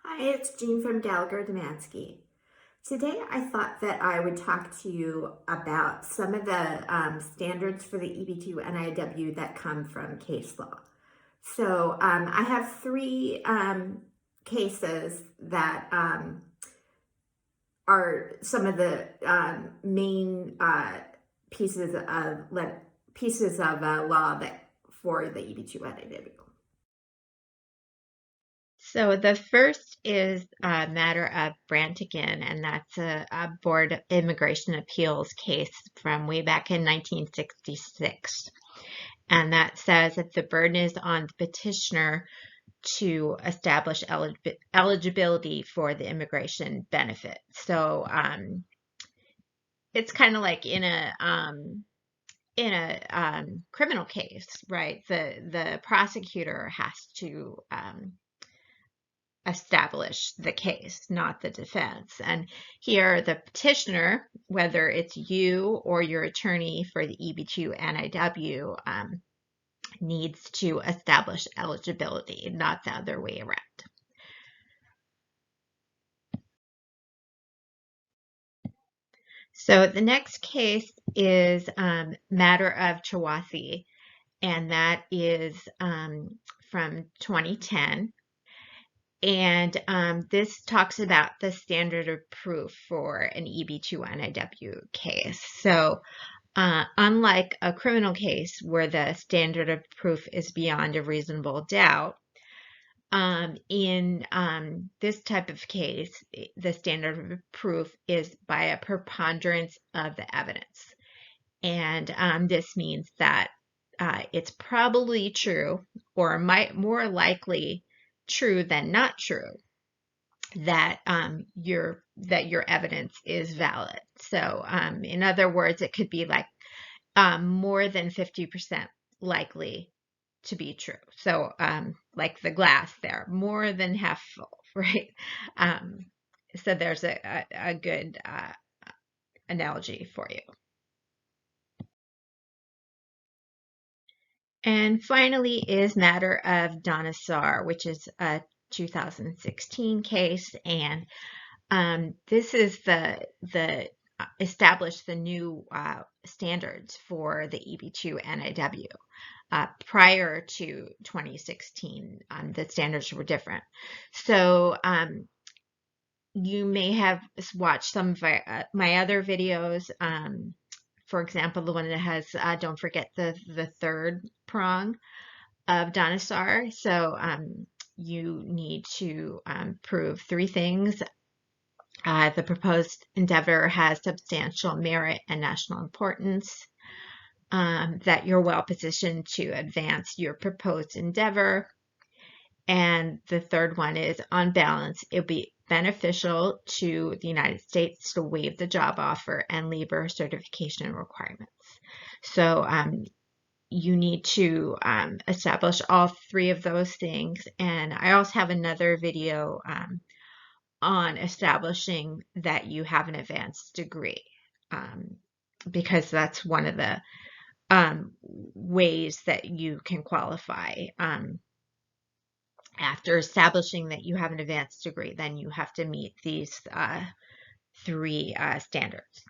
Hi, it's Jean from Gallagher, Domanski. Today I thought that I would talk to you about some of the standards for the EB-2 NIW that come from case law. So I have three cases that are some of the main pieces of law that for the EB-2 NIW. So the first is a matter of Brantigan, and that's a Board of Immigration Appeals case from way back in 1966. And that says that the burden is on the petitioner to establish eligibility for the immigration benefit. So it's kind of like in a criminal case, right? The prosecutor has to establish the case, not the defense. And here, the petitioner, whether it's you or your attorney for the EB-2 NIW, needs to establish eligibility, not the other way around. So the next case is matter of Chiwasi, and that is from 2010. And this talks about the standard of proof for an EB-2 NIW case. So unlike a criminal case where the standard of proof is beyond a reasonable doubt, in this type of case, the standard of proof is by a preponderance of the evidence. And this means that it's probably true, or more likely true than not true, that your evidence is valid. So in other words, it could be like more than 50% likely to be true. So like the glass there, more than half full, right? So there's a good analogy for you. And finally is matter of Dinosaur, which is a 2016 case, and this is the established the new standards for the EB-2 NIW. Prior to 2016, the standards were different. So you may have watched some of my other videos. For example, the one that has don't forget the third prong of Dinosaur. So you need to prove three things. The proposed endeavor has substantial merit and national importance, that you're well positioned to advance your proposed endeavor. And the third one is, on balance, it would be beneficial to the United States to waive the job offer and labor certification requirements. So you need to establish all three of those things. And I also have another video on establishing that you have an advanced degree, because that's one of the ways that you can qualify. After establishing that you have an advanced degree, then you have to meet these three standards.